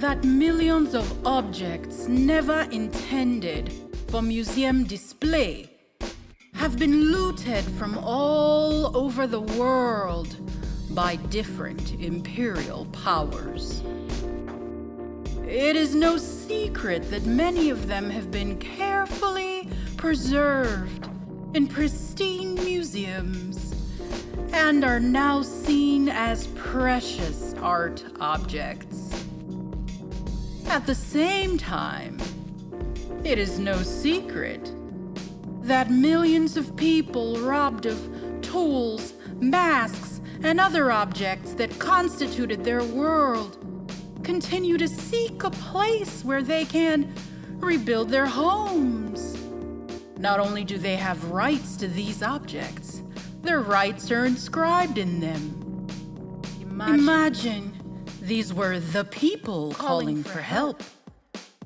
that millions of objects never intended for museum display have been looted from all over the world by different imperial powers. It is no secret that many of them have been carefully preserved in pristine museums and are now seen as precious art objects. At the same time, it is no secret that millions of people robbed of tools, masks, and other objects that constituted their world continue to seek a place where they can rebuild their homes. Not only do they have rights to these objects, their rights are inscribed in them. Imagine these were the people calling for help.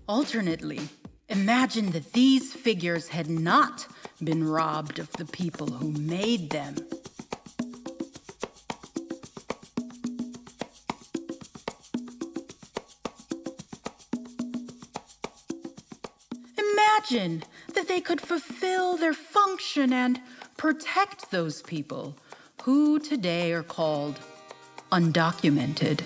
Alternately, imagine that these figures had not been robbed of the people who made them. Imagine that they could fulfill their function and protect those people who today are called undocumented.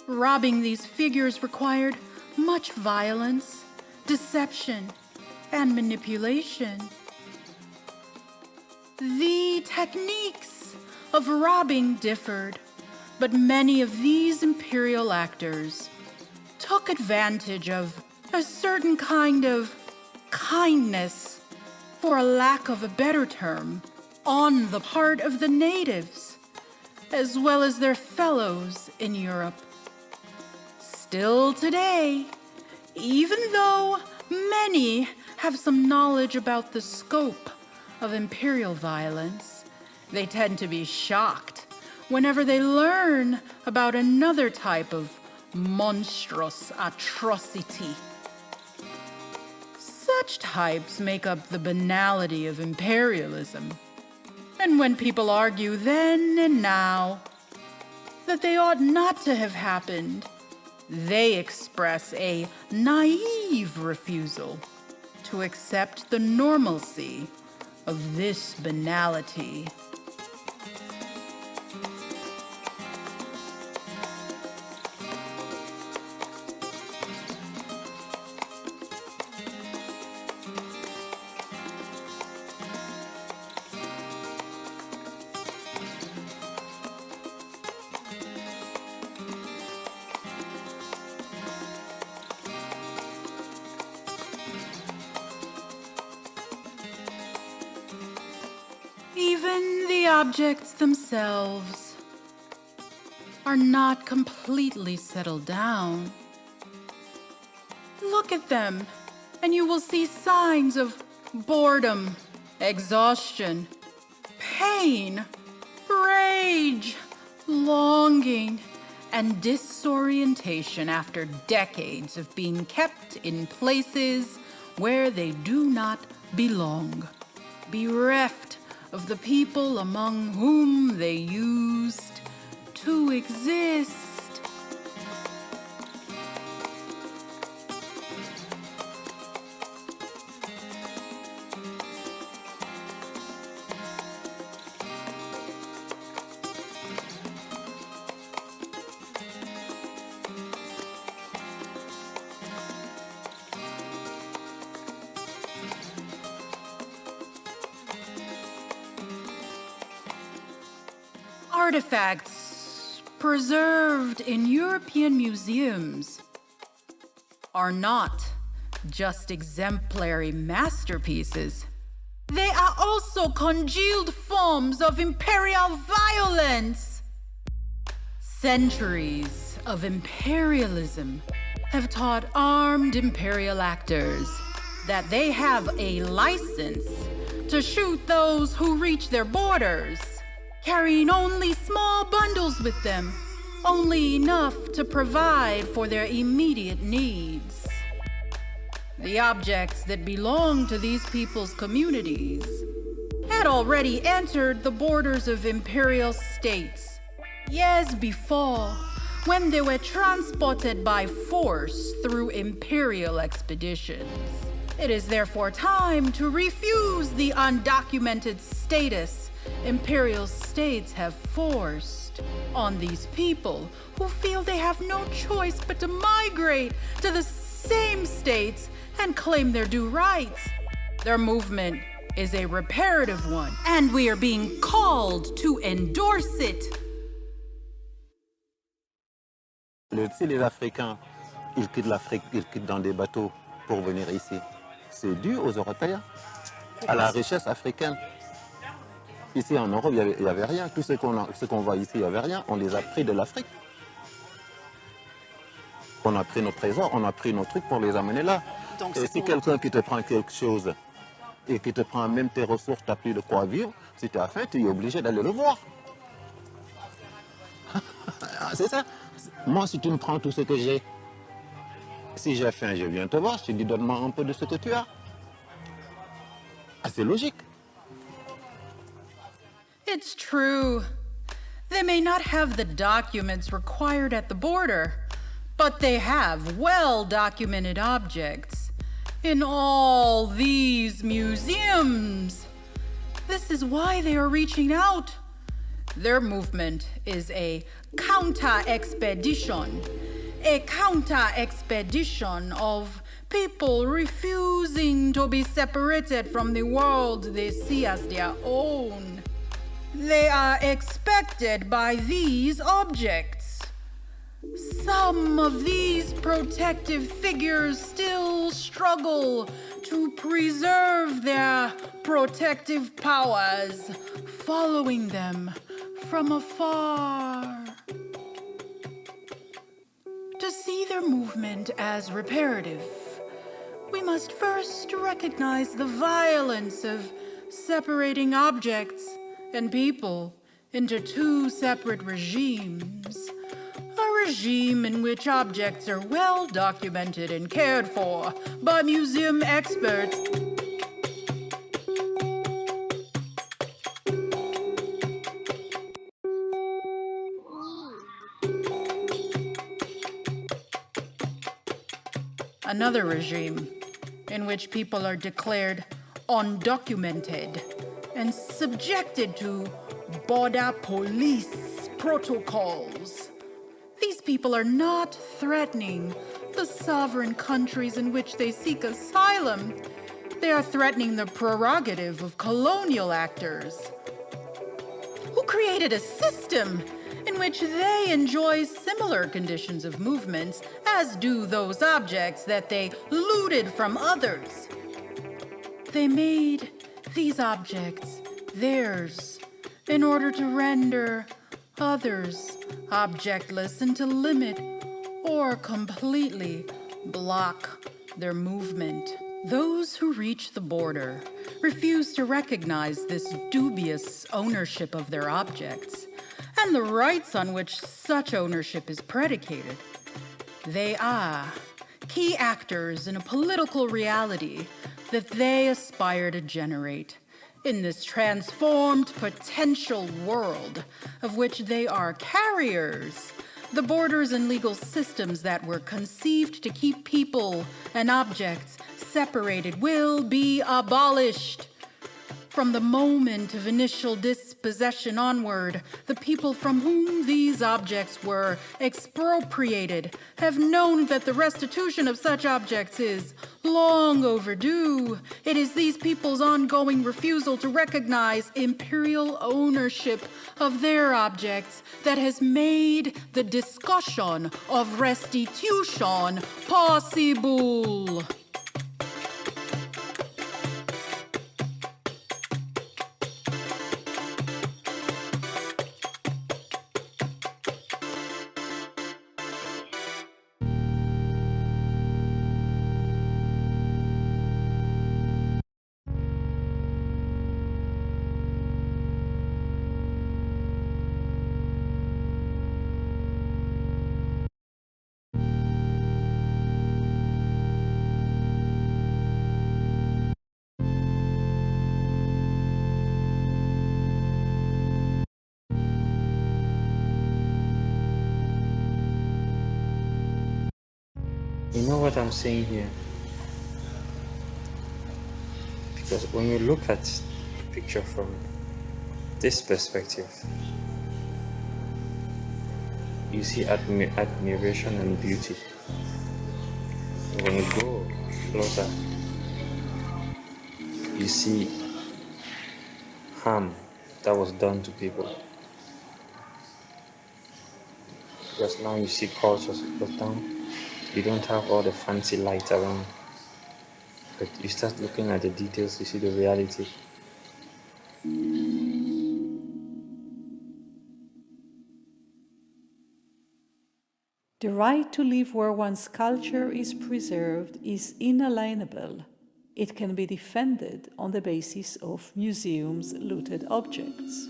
Robbing these figures required much violence, deception, and manipulation. The techniques of robbing differed, but many of these imperial actors took advantage of a certain kind of kindness, for a lack of a better term, on the part of the natives, as well as their fellows in Europe. Still today, even though many have some knowledge about the scope of imperial violence, they tend to be shocked whenever they learn about another type of monstrous atrocity. Such types make up the banality of imperialism. And when people argue then and now that they ought not to have happened, they express a naive refusal to accept the normalcy of this banality. Even the objects themselves are not completely settled down. Look at them, and you will see signs of boredom, exhaustion, pain, rage, longing, and disorientation after decades of being kept in places where they do not belong, bereft of the people among whom they used to exist. Artifacts preserved in European museums are not just exemplary masterpieces. They are also congealed forms of imperial violence. Centuries of imperialism have taught armed imperial actors that they have a license to shoot those who reach their borders, carrying only small bundles with them, only enough to provide for their immediate needs. The objects that belong to these people's communities had already entered the borders of imperial states years before, when they were transported by force through imperial expeditions. It is therefore time to refuse the undocumented status imperial states have forced on these people who feel they have no choice but to migrate to the same states and claim their due rights. Their movement is a reparative one, and we are being called to endorse it. Si les Africains, ils quittent l'Afrique, ils quittent dans des bateaux pour venir ici, c'est dû aux Européens, à la richesse africaine. Ici en Europe, il n'y avait rien. Tout ce qu'on voit ici, il n'y avait rien. On les a pris de l'Afrique. On a pris nos trésors, on a pris nos trucs pour les amener là. Donc, et si quelqu'un qui te prend quelque chose et qui te prend même tes ressources, tu n'as plus de quoi vivre, si tu as faim, tu es obligé d'aller le voir. C'est ça. Moi, si tu me prends tout ce que j'ai, si j'ai faim, je viens te voir, je te dis donne-moi un peu de ce que tu as. Ah, c'est logique. It's true. They may not have the documents required at the border, but they have well-documented objects in all these museums. This is why they are reaching out. Their movement is a counter-expedition of people refusing to be separated from the world they see as their own. They are expected by these objects. Some of these protective figures still struggle to preserve their protective powers, following them from afar. To see their movement as reparative, we must first recognize the violence of separating objects and people into two separate regimes. A regime in which objects are well documented and cared for by museum experts. Another regime in which people are declared undocumented and subjected to border police protocols. These people are not threatening the sovereign countries in which they seek asylum. They are threatening the prerogative of colonial actors who created a system in which they enjoy similar conditions of movements as do those objects that they looted from others. They made these objects theirs in order to render others objectless and to limit or completely block their movement. Those who reach the border refuse to recognize this dubious ownership of their objects and the rights on which such ownership is predicated. They are key actors in a political reality that they aspire to generate in this transformed potential world of which they are carriers. The borders and legal systems that were conceived to keep people and objects separated will be abolished. From the moment of initial dispossession onward, the people from whom these objects were expropriated have known that the restitution of such objects is long overdue. It is these people's ongoing refusal to recognize imperial ownership of their objects that has made the discussion of restitution possible. You know what I'm saying here? Because when you look at the picture from this perspective, you see admiration and beauty. When you go closer, you see harm that was done to people. Because now you see cultures put down. You don't have all the fancy lights around. But you start looking at the details, you see the reality. The right to live where one's culture is preserved is inalienable. It can be defended on the basis of museums' looted objects.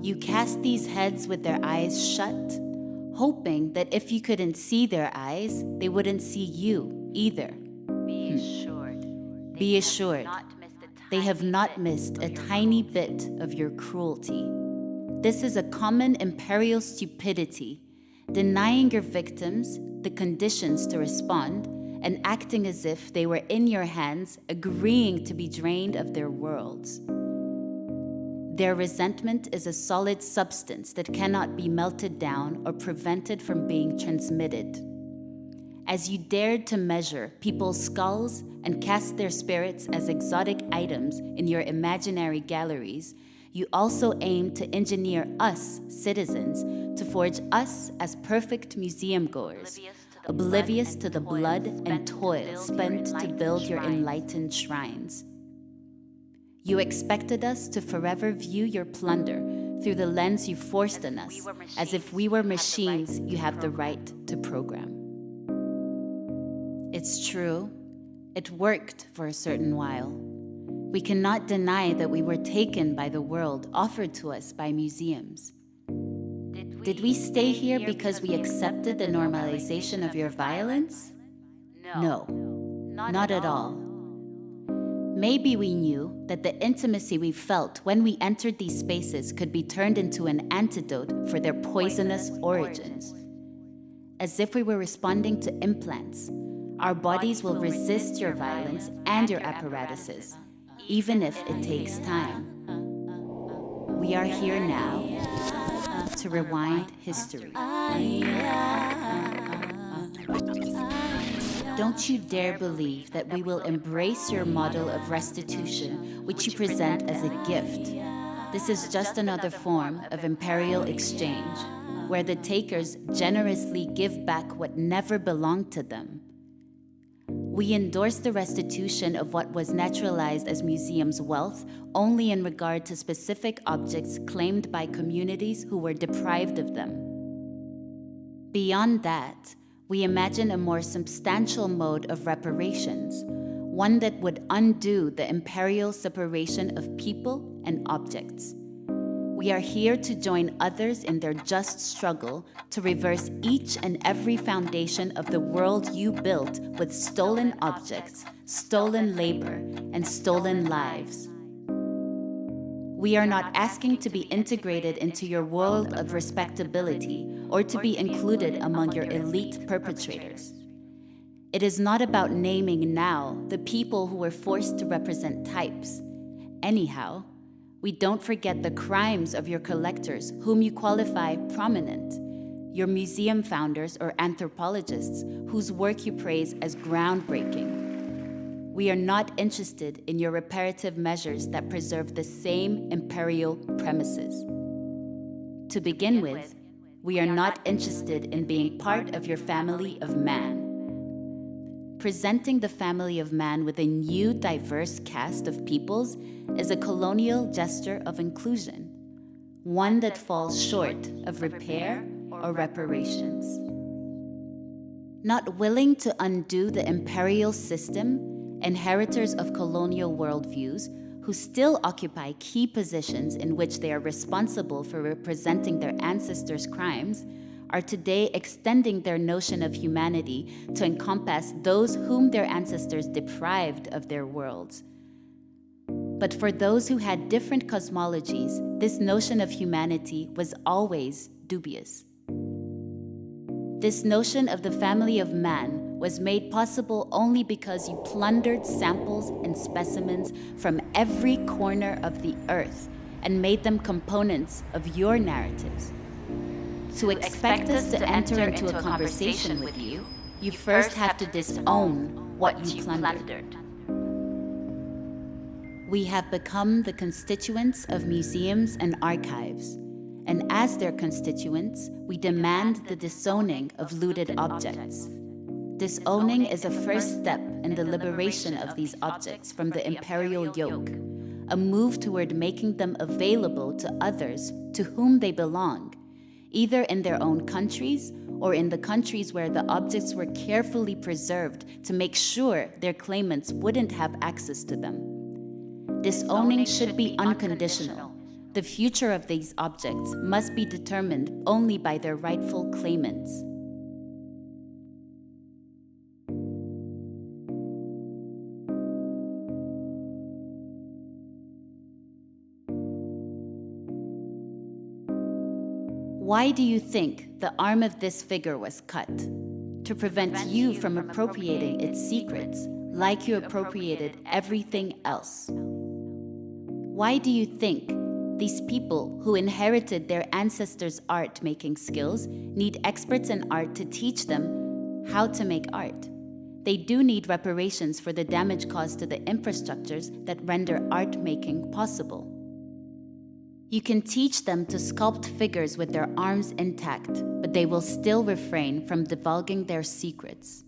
You cast these heads with their eyes shut, hoping that if you couldn't see their eyes, they wouldn't see you either. Be assured, they have not missed a tiny bit of your cruelty. This is a common imperial stupidity, denying your victims the conditions to respond and acting as if they were in your hands, agreeing to be drained of their worlds. Their resentment is a solid substance that cannot be melted down or prevented from being transmitted. As you dared to measure people's skulls and cast their spirits as exotic items in your imaginary galleries, you also aimed to engineer us, citizens, to forge us as perfect museum goers, oblivious to the blood and toil spent to build your enlightened shrines. You expected us to forever view your plunder through the lens you forced on us, as if we were machines you have the right to program. It's true, it worked for a certain while. We cannot deny that we were taken by the world offered to us by museums. Did we stay here because we accepted the normalization of your violence? No, not at all. Maybe we knew that the intimacy we felt when we entered these spaces could be turned into an antidote for their poisonous origins. As if we were responding to implants, our bodies will resist your violence and your apparatuses, even if it takes time. We are here now to rewind history. Don't you dare believe that we will embrace your model of restitution, which you present as a gift. This is just another form of imperial exchange, where the takers generously give back what never belonged to them. We endorse the restitution of what was naturalized as museums' wealth only in regard to specific objects claimed by communities who were deprived of them. Beyond that, we imagine a more substantial mode of reparations, one that would undo the imperial separation of people and objects. We are here to join others in their just struggle to reverse each and every foundation of the world you built with stolen objects, stolen labor, and stolen lives. We are not asking to be integrated into your world of respectability or to be included among your elite perpetrators. It is not about naming now the people who were forced to represent types. Anyhow, we don't forget the crimes of your collectors whom you qualify prominent, your museum founders or anthropologists whose work you praise as groundbreaking. We are not interested in your reparative measures that preserve the same imperial premises. To begin with, we are not interested in being part of your family of man. presenting the family of man with a new diverse cast of peoples is a colonial gesture of inclusion, one that falls short of repair or reparations. Not willing to undo the imperial system, inheritors of colonial worldviews who still occupy key positions in which they are responsible for representing their ancestors' crimes are today extending their notion of humanity to encompass those whom their ancestors deprived of their worlds. But for those who had different cosmologies, this notion of humanity was always dubious. This notion of the family of man was made possible only because you plundered samples and specimens from every corner of the earth and made them components of your narratives. To expect us to enter into a conversation with you, you first have to disown what you plundered. We have become the constituents of museums and archives, and as their constituents, we demand the disowning of looted objects. Disowning is a first step in the liberation of these objects from the imperial yoke, a move toward making them available to others to whom they belong, either in their own countries or in the countries where the objects were carefully preserved to make sure their claimants wouldn't have access to them. Disowning should be unconditional. The future of these objects must be determined only by their rightful claimants. Why do you think the arm of this figure was cut? To prevent you from appropriating its secrets, like you appropriated everything else. Why do you think these people who inherited their ancestors' art-making skills need experts in art to teach them how to make art? They do need reparations for the damage caused to the infrastructures that render art-making possible. You can teach them to sculpt figures with their arms intact, but they will still refrain from divulging their secrets.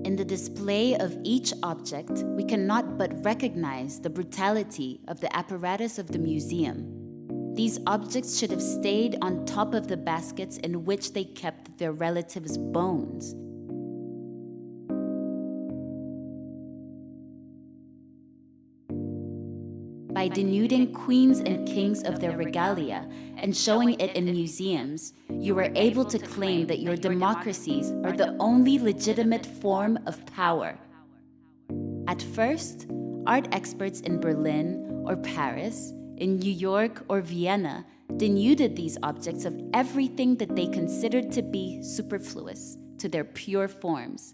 In the display of each object, we cannot but recognize the brutality of the apparatus of the museum. These objects should have stayed on top of the baskets in which they kept their relatives' bones. By denuding queens and kings of their regalia and showing it in museums, you are able to claim that your democracies are the only legitimate form of power. At first, art experts in Berlin or Paris, in New York or Vienna, denuded these objects of everything that they considered to be superfluous to their pure forms.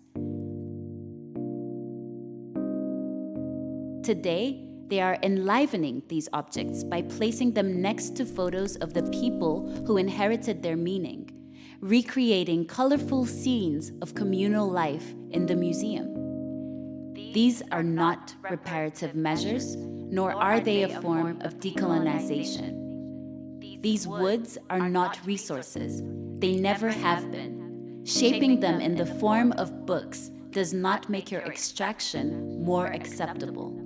Today, they are enlivening these objects by placing them next to photos of the people who inherited their meaning, recreating colorful scenes of communal life in the museum. These are not reparative measures, nor are they a form of decolonization. These woods are not resources. They never have been. Shaping them in the form of books does not make your extraction more acceptable.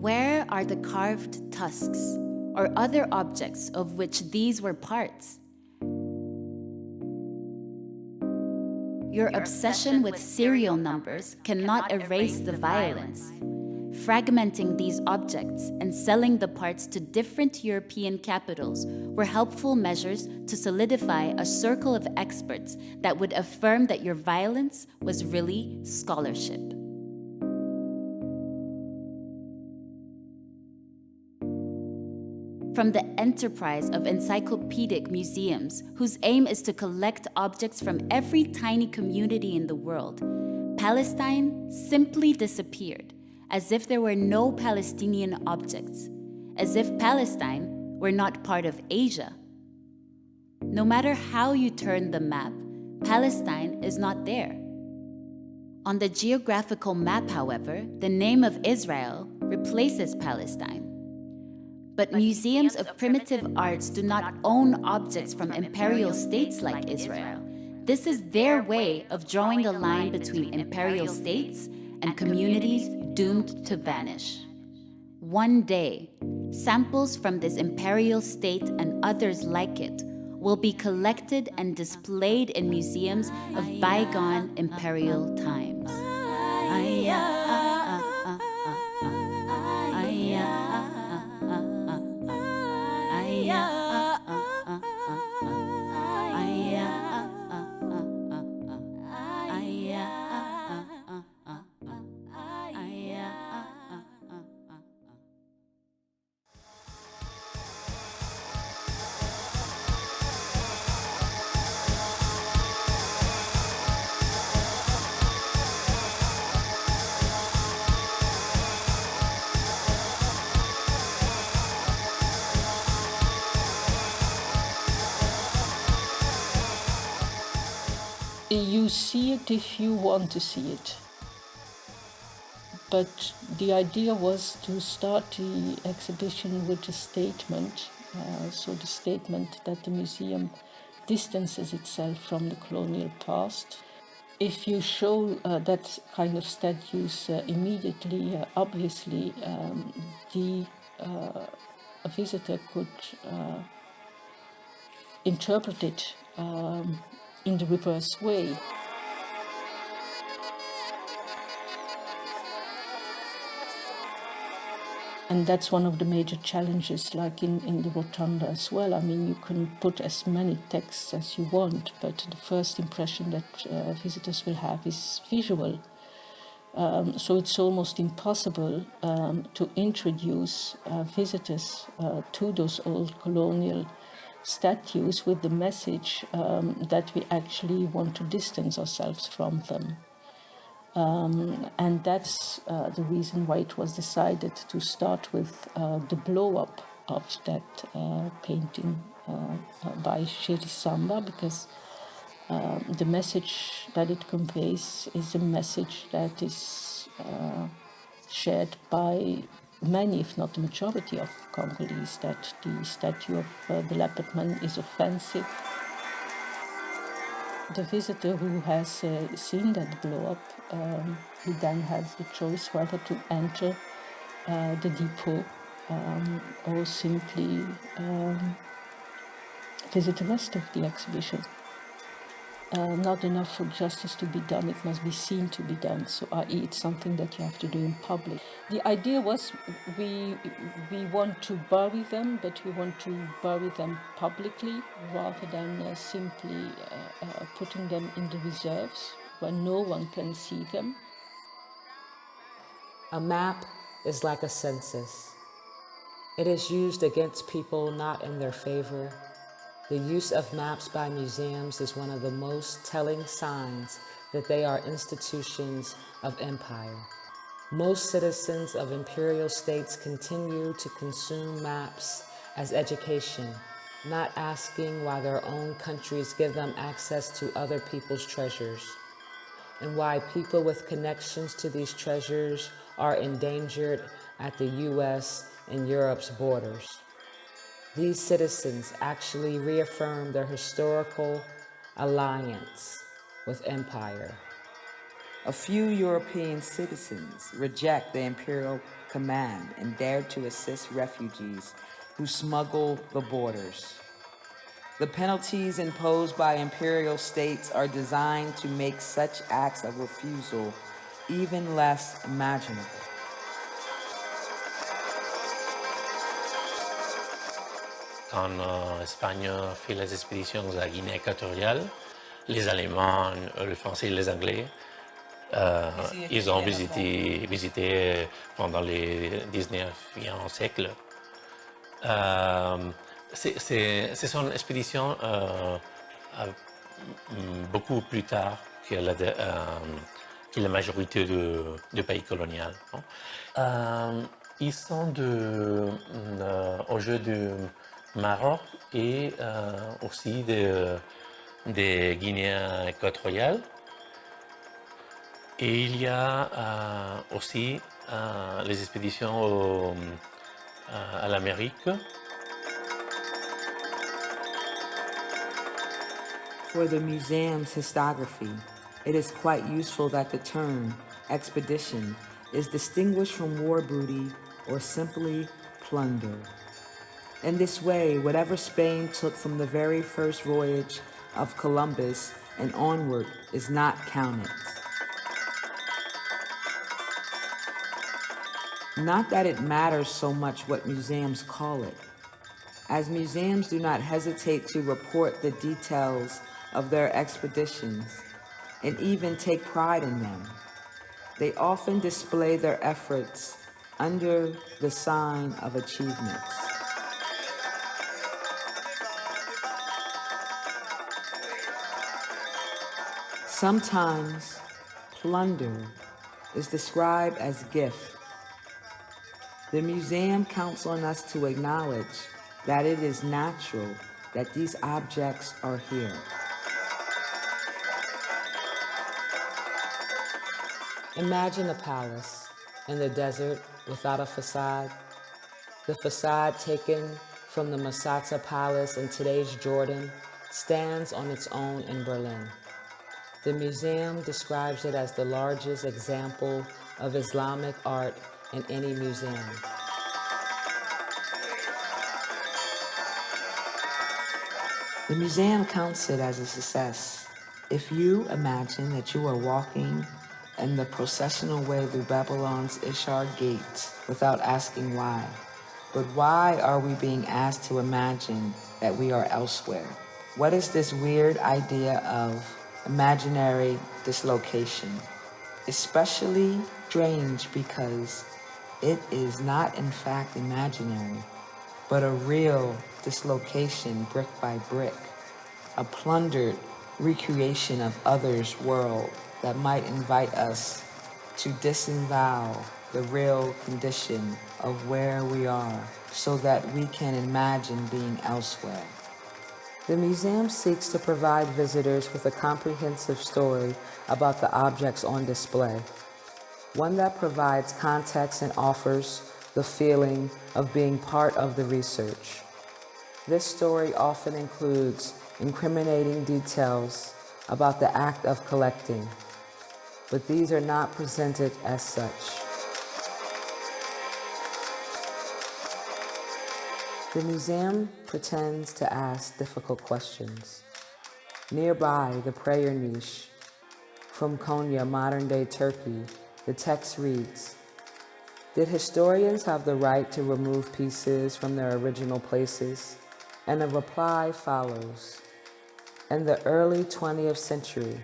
Where are the carved tusks or other objects of which these were parts. Your obsession with serial numbers cannot erase the violence. Fragmenting these objects and selling the parts to different European capitals were helpful measures to solidify a circle of experts that would affirm that your violence was really scholarship. From the enterprise of encyclopedic museums, whose aim is to collect objects from every tiny community in the world, Palestine simply disappeared, as if there were no Palestinian objects, as if Palestine were not part of Asia. No matter how you turn the map, Palestine is not there. On the geographical map, however, the name of Israel replaces Palestine. But museums of primitive arts do not own objects from imperial states like Israel. This is their way of drawing a line between imperial states and communities doomed to vanish. One day, samples from this imperial state and others like it will be collected and displayed in museums of bygone imperial times. You see it if you want to see it. But the idea was to start the exhibition with a statement, so the statement that the museum distances itself from the colonial past. If you show that kind of statues immediately, obviously, a visitor could interpret it in the reverse way. And that's one of the major challenges, like in the Rotunda as well. I mean, you can put as many texts as you want, but the first impression that visitors will have is visual. So it's almost impossible to introduce visitors to those old colonial statues with the message that we actually want to distance ourselves from them. And that's the reason why it was decided to start with the blow-up of that painting by Sheri Samba, because the message that it conveys is a message that is shared by many, if not the majority of Congolese, that the statue of the leopard man is offensive. The visitor who has seen that blow-up, he then has the choice whether to enter the depot or simply visit the rest of the exhibition. Not enough for justice to be done, it must be seen to be done, so i.e. it's something that you have to do in public. The idea was we want to bury them, but we want to bury them publicly rather than simply putting them in the reserves where no one can see them. A map is like a census. It is used against people not in their favor. The use of maps by museums is one of the most telling signs that they are institutions of empire. Most citizens of imperial states continue to consume maps as education, not asking why their own countries give them access to other people's treasures, and why people with connections to these treasures are endangered at the US and Europe's borders. These citizens actually reaffirm their historical alliance with empire. A few European citizens reject the imperial command and dare to assist refugees who smuggle the borders. The penalties imposed by imperial states are designed to make such acts of refusal even less imaginable. Quand l'Espagne fait les expéditions à Guinée équatoriale, les Allemands, les Français et les Anglais, ils ont visité pendant le 19e siècle. Ce sont des expéditions beaucoup plus tard que la majorité du pays colonial. Ils sont au jeu du Maroc et aussi des Guinéens équatoriales. Et il y a aussi les expéditions à l'Amérique. For the museum's historiography, it is quite useful that the term expedition is distinguished from war booty or simply plunder. In this way, whatever Spain took from the very first voyage of Columbus and onward is not counted. Not that it matters so much what museums call it, as museums do not hesitate to report the details of their expeditions and even take pride in them. They often display their efforts under the sign of achievements. Sometimes plunder is described as gift. The museum counts on us to acknowledge that it is natural that these objects are here. Imagine a palace in the desert without a facade. The facade taken from the Masata Palace in today's Jordan stands on its own in Berlin. The museum describes it as the largest example of Islamic art in any museum. The museum counts it as a success. If you imagine that you are walking in the processional way through Babylon's Ishar gates without asking why, but why are we being asked to imagine that we are elsewhere? What is this weird idea of imaginary dislocation? Especially strange because it is not in fact imaginary, but a real dislocation brick by brick, a plundered recreation of others' world that might invite us to disavow the real condition of where we are so that we can imagine being elsewhere. The museum seeks to provide visitors with a comprehensive story about the objects on display, one that provides context and offers the feeling of being part of the research. This story often includes incriminating details about the act of collecting, but these are not presented as such. The museum pretends to ask difficult questions. Nearby, the prayer niche from Konya, modern-day Turkey, the text reads, "Did historians have the right to remove pieces from their original places?" And a reply follows. In the early 20th century,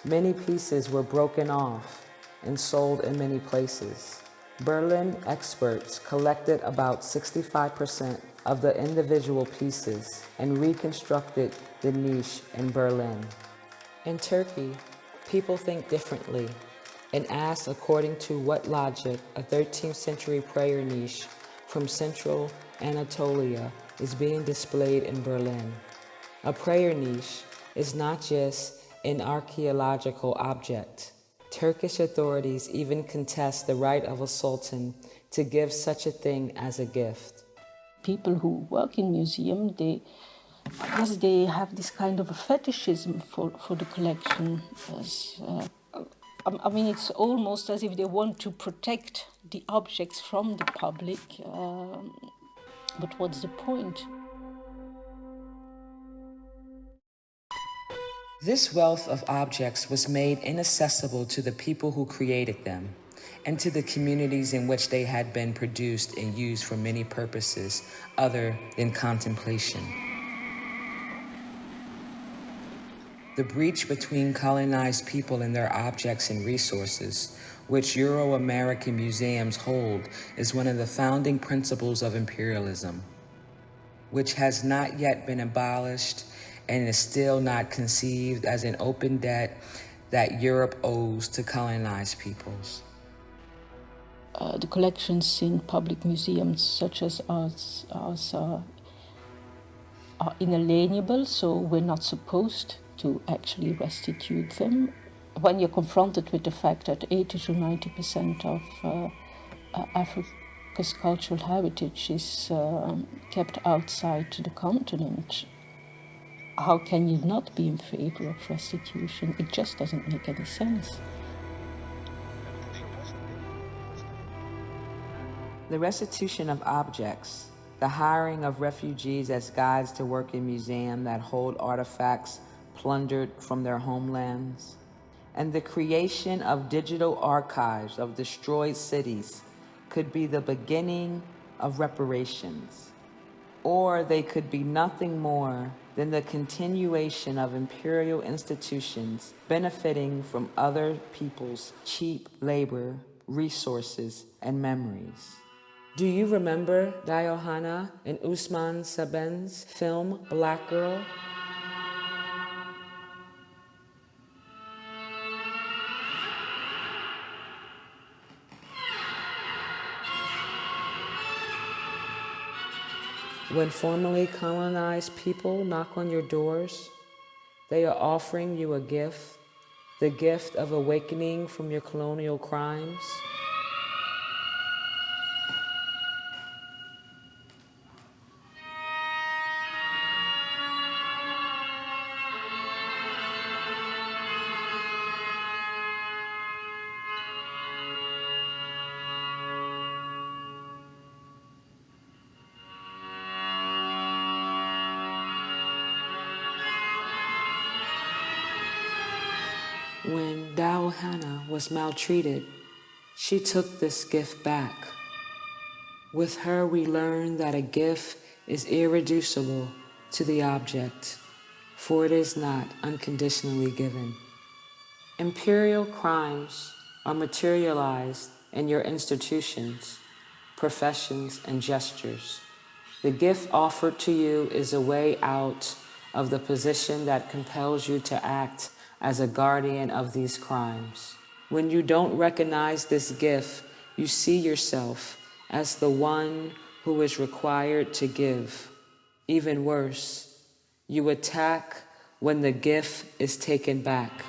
many pieces were broken off and sold in many places. Berlin experts collected about 65% of the individual pieces and reconstructed the niche in Berlin. In Turkey, people think differently and ask according to what logic a 13th century prayer niche from central Anatolia is being displayed in Berlin. A prayer niche is not just an archaeological object. Turkish authorities even contest the right of a sultan to give such a thing as a gift. People who work in museum, they have this kind of a fetishism for the collection. I mean, it's almost as if they want to protect the objects from the public. But what's the point? This wealth of objects was made inaccessible to the people who created them and to the communities in which they had been produced and used for many purposes other than contemplation. The breach between colonized people and their objects and resources, which Euro-American museums hold, is one of the founding principles of imperialism, which has not yet been abolished and is still not conceived as an open debt that Europe owes to colonized peoples. The collections in public museums such as ours are inalienable, so we're not supposed to actually restitute them. When you're confronted with the fact that 80 to 90% of Africa's cultural heritage is kept outside the continent, how can you not be in favor of restitution? It just doesn't make any sense. The restitution of objects, the hiring of refugees as guides to work in museums that hold artifacts plundered from their homelands, and the creation of digital archives of destroyed cities could be the beginning of reparations, or they could be nothing more than the continuation of imperial institutions benefiting from other people's cheap labor, resources, and memories. Do you remember Diana in Usman Saben's film Black Girl? When formerly colonized people knock on your doors, they are offering you a gift, the gift of awakening from your colonial crimes. When Diana was maltreated, she took this gift back. With her, we learn that a gift is irreducible to the object, for it is not unconditionally given. Imperial crimes are materialized in your institutions, professions, and gestures. The gift offered to you is a way out of the position that compels you to act as a guardian of these crimes. When you don't recognize this gift, you see yourself as the one who is required to give. Even worse, you attack when the gift is taken back.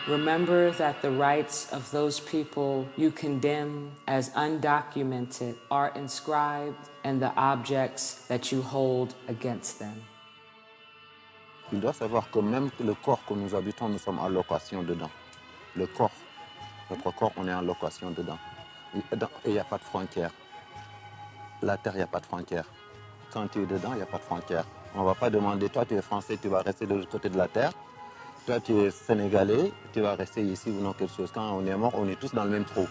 Remember that the rights of those people you condemn as undocumented are inscribed in the objects that you hold against them. Il doit savoir que même le corps que nous habitons, nous sommes en location dedans. Le corps, notre corps, on est en location dedans. Et il n'y a pas de frontières. La terre, il n'y a pas de frontières. Quand tu es dedans, il n'y a pas de frontières. On ne va pas demander, toi tu es français, tu vas rester de l'autre côté de la terre. Toi tu es sénégalais, tu vas rester ici ou non quelque chose. Quand on est mort, on est tous dans le même trou.